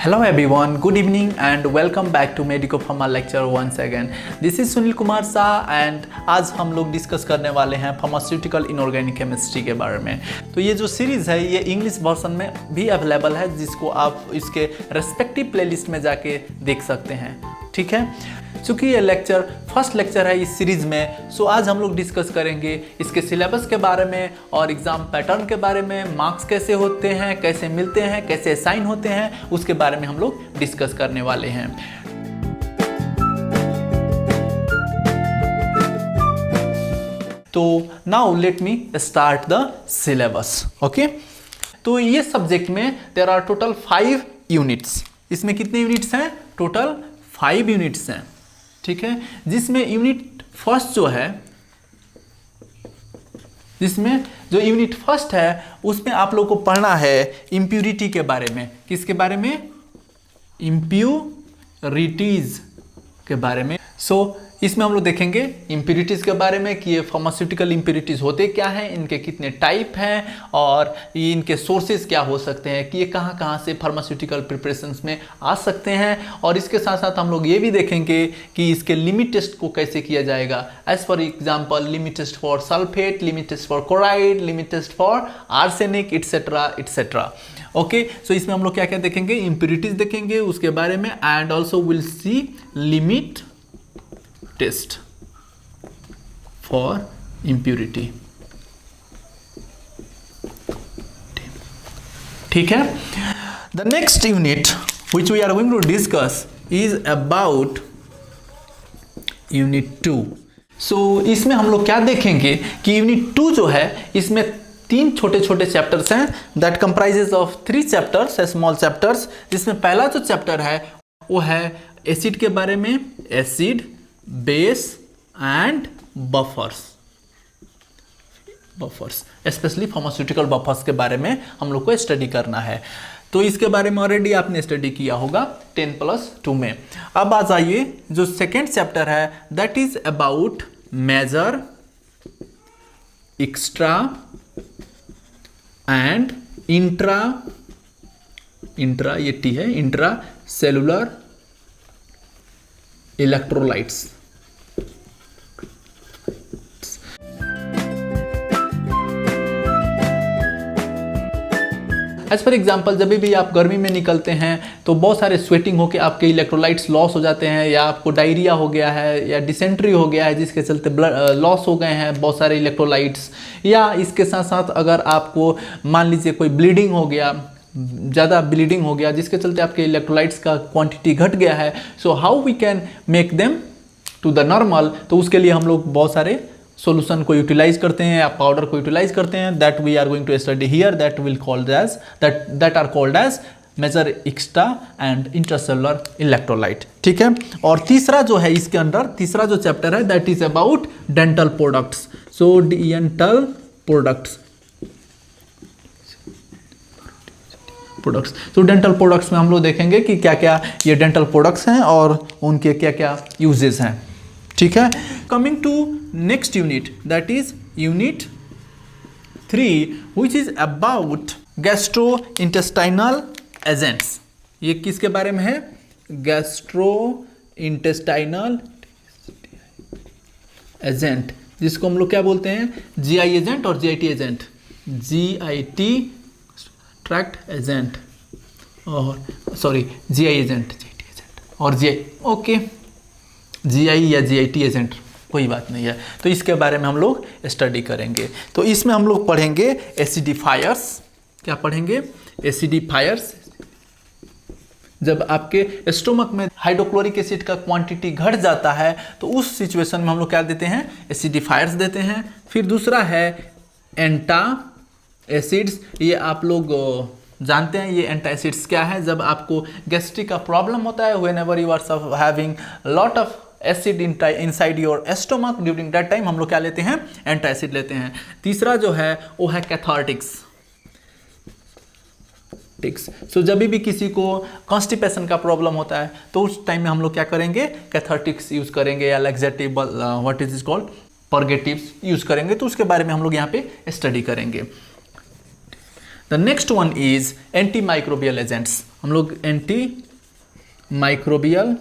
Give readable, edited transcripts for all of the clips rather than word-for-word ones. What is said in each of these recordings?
Hello everyone, good evening and welcome back to Medico Pharma lecture once again. This is Sunil Kumar Shah and आज हम लोग discuss करने वाले हैं फार्मास्यूटिकल इनऑर्गेनिक केमिस्ट्री के बारे में। तो ये जो सीरीज़ है ये इंग्लिश वर्जन में भी अवेलेबल है, जिसको आप इसके रेस्पेक्टिव प्लेलिस्ट में जाके देख सकते हैं। ठीक है, चूँकि ये फर्स्ट लेक्चर है इस सीरीज़ में, सो आज हम लोग डिस्कस करेंगे इसके सिलेबस के बारे में और एग्ज़ाम पैटर्न के बारे में, मार्क्स कैसे होते हैं, कैसे मिलते हैं, कैसे असाइन होते हैं, उसके बारे में हम लोग डिस्कस करने वाले हैं। तो now let me start the syllabus. Okay, तो ये सब्जेक्ट में देयर आर टोटल 5 यूनिट्स। इसमें कितने यूनिट्स हैं? टोटल 5 यूनिट्स हैं। ठीक है, जिसमें यूनिट फर्स्ट है उसमें आप लोग को पढ़ना है इम्प्यूरिटी के बारे में। किसके बारे में? इम्प्यूरिटीज के बारे में। इसमें हम लोग देखेंगे इम्प्यूरिटीज़ के बारे में कि ये फार्मास्यूटिकल इम्प्यूरिटीज़ होते क्या हैं, इनके कितने टाइप हैं और ये इनके सोर्सेज क्या हो सकते हैं, कि ये कहाँ कहाँ से फार्मास्यूटिकल प्रिपरेशंस में आ सकते हैं। और इसके साथ साथ हम लोग ये भी देखेंगे कि इसके लिमिट टेस्ट को कैसे किया जाएगा। As for example limit test for sulphate, limit test for chloride, limit test for arsenic, etcetera etcetera. Okay, so इसमें हम लोग क्या क्या देखेंगे? इम्प्यूरिटीज़ देखेंगे उसके बारे में and also will see limit test for impurity. ठीक है, the next unit which we are going to discuss is about unit 2। So इसमें हम लोग क्या देखेंगे कि यूनिट 2 जो है इसमें 3 छोटे छोटे चैप्टर्स हैं that comprises of 3 chapters, small chapters. जिसमें पहला जो चैप्टर है वो है एसिड के बारे में, acid, base and buffers specially pharmaceutical buffers के बारे में हम लोग को स्टडी करना है। तो इसके बारे में ऑलरेडी आपने स्टडी किया होगा 10+2 में। अब आ जाइए, जो सेकेंड चैप्टर है that is about major, extra and intra ये टी है, intra cellular electrolytes. As for example जब भी आप गर्मी में निकलते हैं तो बहुत सारे स्वेटिंग होकर आपके इलेक्ट्रोलाइट्स लॉस हो जाते हैं, या आपको डायरिया हो गया है या डिसेंट्री हो गया है जिसके चलते ब्लड लॉस हो गए हैं बहुत सारे इलेक्ट्रोलाइट्स। या इसके साथ साथ अगर आपको मान लीजिए कोई ब्लीडिंग हो गया, ज़्यादा ब्लीडिंग हो गया जिसके चलते आपके इलेक्ट्रोलाइट्स का क्वांटिटी घट गया है, so how we can make them to the normal. तो उसके लिए हम लोग बहुत सारे सॉल्यूशन को यूटिलाइज करते हैं या पाउडर को यूटिलाइज करते हैं, that we are going to study here, that will called as that are called as major, extra and intracellular electrolyte. ठीक है, और तीसरा जो है इसके अंदर तीसरा जो चैप्टर है that is about dental products. So dental products तो डेंटल प्रोडक्ट्स में हम लोग देखेंगे कि क्या क्या ये डेंटल प्रोडक्ट्स हैं और उनके क्या क्या यूजेस हैं। ठीक है, coming to next unit that is unit 3 which is about gastro intestinal agents. ये किसके बारे में है? गैस्ट्रो इंटेस्टाइनल एजेंट, जिसको हम लोग क्या बोलते हैं? जीआई एजेंट और GIT agent. GIT tract agent और सॉरी जीआई एजेंट और जीआई, ओके, जीआई या जीआईटी एजेंट कोई बात नहीं है। तो इसके बारे में हम लोग स्टडी करेंगे। तो इसमें हम लोग पढ़ेंगे एसिडिफायर्स। क्या पढ़ेंगे? एसिडिफायर्स। जब आपके स्टोमक में हाइड्रोक्लोरिक एसिड का क्वांटिटी घट जाता है तो उस सिचुएशन में हम लोग क्या देते हैं? एसिडिफायर्स देते हैं। फिर दूसरा है एंटा एसिड्स। ये आप लोग जानते हैं ये एंटा एसिड्स क्या है। जब आपको गैस्ट्रिक का प्रॉब्लम होता है, whenever you are having lot of acid inside your stomach, during that time हम लोग क्या लेते हैं? एंटा एसिड लेते हैं। तीसरा जो है वो है कैथार्टिक्स। सो जब भी किसी को कॉन्स्टिपेशन का प्रॉब्लम होता है तो उस टाइम में हम लोग क्या करेंगे? कैथार्टिक्स यूज करेंगे या laxative what is called purgatives use करेंगे। तो उसके बारे में हम लोग यहाँ पे स्टडी करेंगे। The next one is anti microbial agents. हम लोग एंटी माइक्रोबियल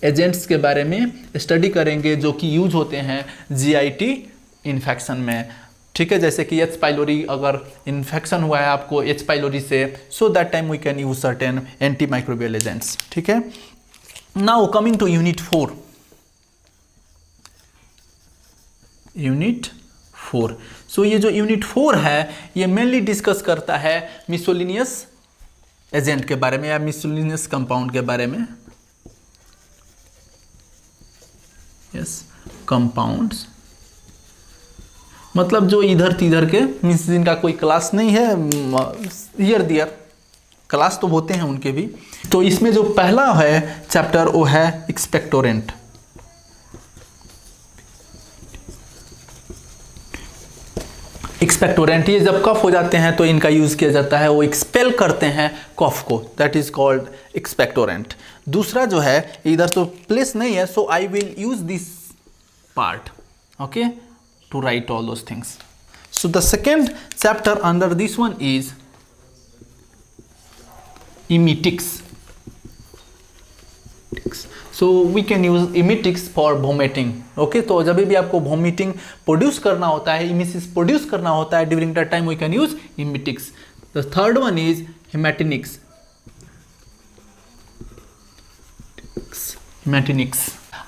एजेंट्स के बारे में स्टडी करेंगे जो कि यूज होते हैं GIT इन्फेक्शन में। ठीक है, जैसे कि एच पाइलोरी, अगर इन्फेक्शन हुआ है आपको एच पाइलोरी से, so that time we can use certain anti microbial agents. ठीक है, now coming to unit 4। Unit 4, so ये जो यूनिट 4 है ये मेनली डिस्कस करता है मिसोलिनियस एजेंट के बारे में या मिसोलिनियस कंपाउंड के बारे में। यस, कंपाउंड्स मतलब जो इधर तिधर के, मीन्स जिनका कोई क्लास नहीं है, हियर दियर क्लास तो होते हैं उनके भी। तो इसमें जो पहला है चैप्टर वो है एक्सपेक्टोरेंट। एक्सपेक्टोरेंट ये जब कफ हो जाते हैं तो इनका यूज किया जाता है, वो एक्सपेल करते हैं कफ को, दैट इज कॉल्ड एक्सपेक्टोरेंट। दूसरा जो है, इधर तो प्लेस नहीं है, so I will use this part, okay, to write all those things. So the second chapter under this one is emetics. So we can use emetics for vomiting. Okay, तो जब भी आपको vomiting प्रोड्यूस करना होता है, emesis produce करना होता है, during that time we can use emetics. The third one is hematinics. Hematinics.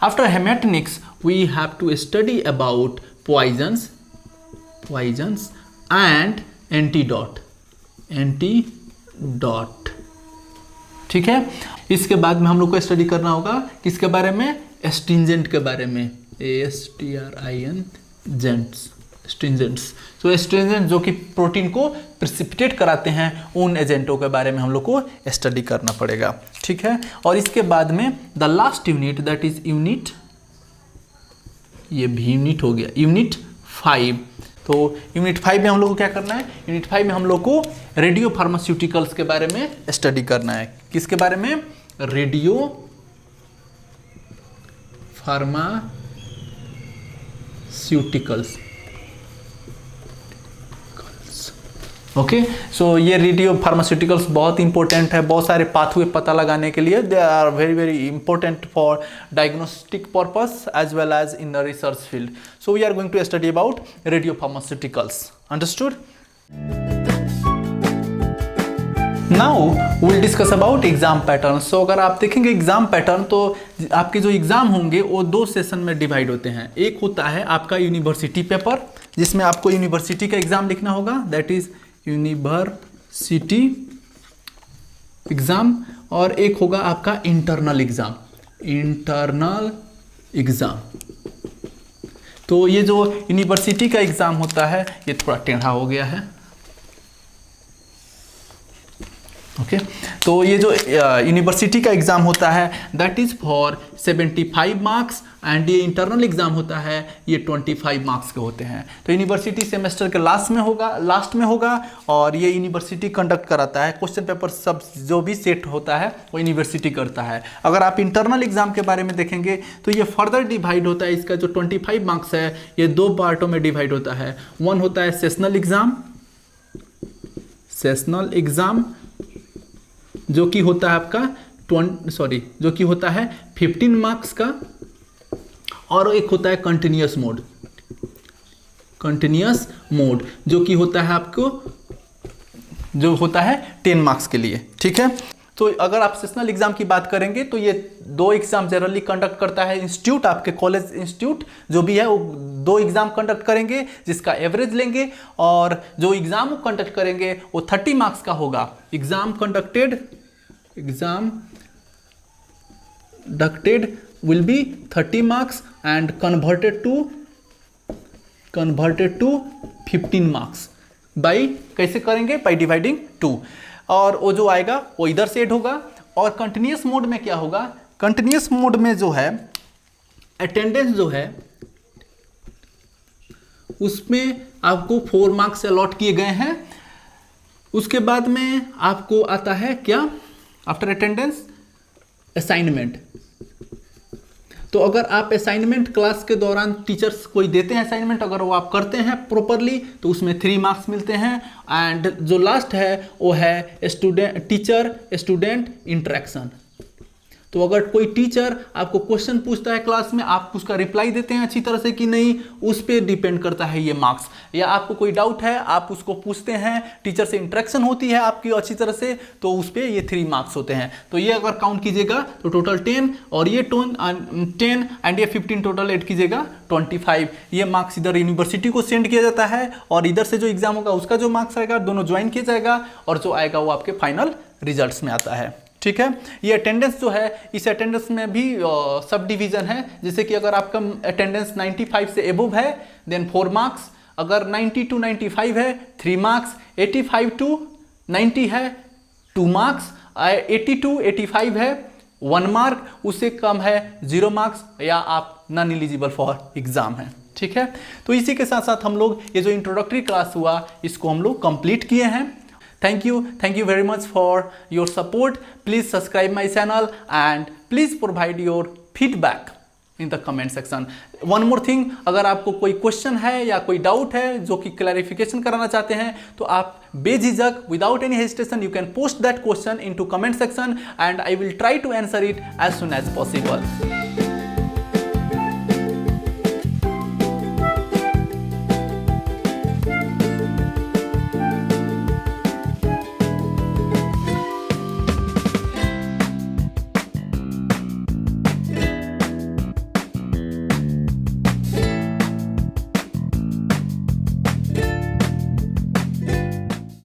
After hematinics, we have to study about poisons and antidote। ठीक है, इसके बाद में हम लोग को स्टडी करना होगा किसके बारे में, एस्ट्रिंजेंट के बारे में, एस्ट्रिंजेंट्स। तो एस्ट्रिंजेंट जो कि प्रोटीन को प्रिसिपिटेट कराते हैं, उन एजेंटों के बारे में हम लोग को स्टडी करना पड़ेगा। ठीक है, और इसके बाद में the last unit, that is unit, ये भी यूनिट हो गया, यूनिट 5। तो यूनिट 5 में हम लोग को क्या करना है, यूनिट 5 में हम लोग को रेडियो फार्मास्यूटिकल्स के बारे में स्टडी करना है। किसके बारे में, रेडियो फार्मास्यूटिकल्स। ओके, सो ये रेडियो फार्मास्यूटिकल्स बहुत इंपॉर्टेंट है, बहुत सारे पाथवे पता लगाने के लिए। They are very very important for diagnostic purpose as well as in the research field. So we are going to study about radiopharmaceuticals, understood. Now will discuss about exam pattern. So अगर आप देखेंगे exam pattern, तो आपके जो exam होंगे वो 2 session में divide होते हैं। एक होता है आपका यूनिवर्सिटी पेपर, जिसमें आपको यूनिवर्सिटी का एग्जाम लिखना होगा, दैट इज यूनिवर्सिटी एग्जाम, और एक होगा आपका इंटरनल एग्जाम। तो ये जो यूनिवर्सिटी का एग्जाम होता है ये थोड़ा टेढ़ा हो गया है, ओके। तो ये जो यूनिवर्सिटी का एग्जाम होता है that is for 75 marks, and ये इंटरनल एग्जाम होता है ये 25 मार्क्स के होते हैं। तो यूनिवर्सिटी सेमेस्टर के लास्ट में होगा और ये यूनिवर्सिटी कंडक्ट कराता है। क्वेश्चन पेपर सब जो भी सेट होता है वो यूनिवर्सिटी करता है। अगर आप इंटरनल एग्जाम के बारे में देखेंगे तो ये फर्दर डिवाइड होता है, इसका जो 25 मार्क्स है ये 2 पार्टों में डिवाइड होता है। वन होता है सेशनल एग्जाम जो कि होता है आपका 15 मार्क्स का, और एक होता है कंटिन्यूअस मोड जो कि होता है आपको, जो होता है 10 मार्क्स के लिए, ठीक है। तो अगर आप सेशनल एग्जाम की बात करेंगे तो ये 2 एग्जाम जनरली कंडक्ट करता है इंस्टीट्यूट, आपके कॉलेज इंस्टीट्यूट जो भी है वो 2 एग्जाम कंडक्ट करेंगे जिसका एवरेज लेंगे, और जो एग्जाम कंडक्ट करेंगे वो 30 मार्क्स का होगा। Exam conducted will be 30 marks and converted to 15 marks by, कैसे करेंगे, by dividing 2, और वो जो आएगा वो इधर से ऐड होगा। और कंटिन्यूअस मोड में क्या होगा, कंटिन्यूअस मोड में जो है अटेंडेंस जो है उसमें आपको 4 मार्क्स अलॉट किए गए हैं। उसके बाद में आपको आता है क्या, आफ्टर अटेंडेंस असाइनमेंट। तो अगर आप असाइनमेंट क्लास के दौरान टीचर्स कोई देते हैं असाइनमेंट, अगर वो आप करते हैं प्रॉपरली तो उसमें 3 मार्क्स मिलते हैं। एंड जो लास्ट है वो है टीचर स्टूडेंट इंटरेक्शन। तो अगर कोई टीचर आपको क्वेश्चन पूछता है क्लास में, आप उसका रिप्लाई देते हैं अच्छी तरह से कि नहीं, उस पर डिपेंड करता है ये मार्क्स। या आपको कोई डाउट है, आप उसको पूछते हैं, टीचर से इंटरेक्शन होती है आपकी अच्छी तरह से, तो उस पर ये 3 मार्क्स होते हैं। तो ये अगर काउंट कीजिएगा तो टोटल 10 और ये 10 एंड ये 15 टोटल ऐड कीजिएगा 25। ये मार्क्स इधर यूनिवर्सिटी को सेंड किया जाता है और इधर से जो एग्जाम होगा उसका जो मार्क्स आएगा दोनों ज्वाइन किया जाएगा और जो आएगा वो आपके फाइनल रिजल्ट्स में आता है। ठीक है। ये अटेंडेंस जो है, इस अटेंडेंस में भी सब डिवीजन है। जैसे कि अगर आपका अटेंडेंस 95 से एबव है देन 4 मार्क्स, अगर 90 to 95 है 3 मार्क्स, 85 to 90 है 2 मार्क्स, 80 to 85 है 1 मार्क, उससे कम है 0 मार्क्स या आप नॉन एलिजिबल फॉर एग्जाम है। ठीक है। तो इसी के साथ साथ हम लोग ये जो इंट्रोडक्टरी क्लास हुआ इसको हम लोग कंप्लीट किए हैं। Thank you very much for your support. Please subscribe my channel and please provide your feedback in the comment section. One more thing, अगर आपको कोई क्वेश्चन है या कोई डाउट है जो कि क्लैरिफिकेशन कराना चाहते हैं तो आप बेझिझक without any hesitation you can post that question into comment section and I will try to answer it as soon as possible.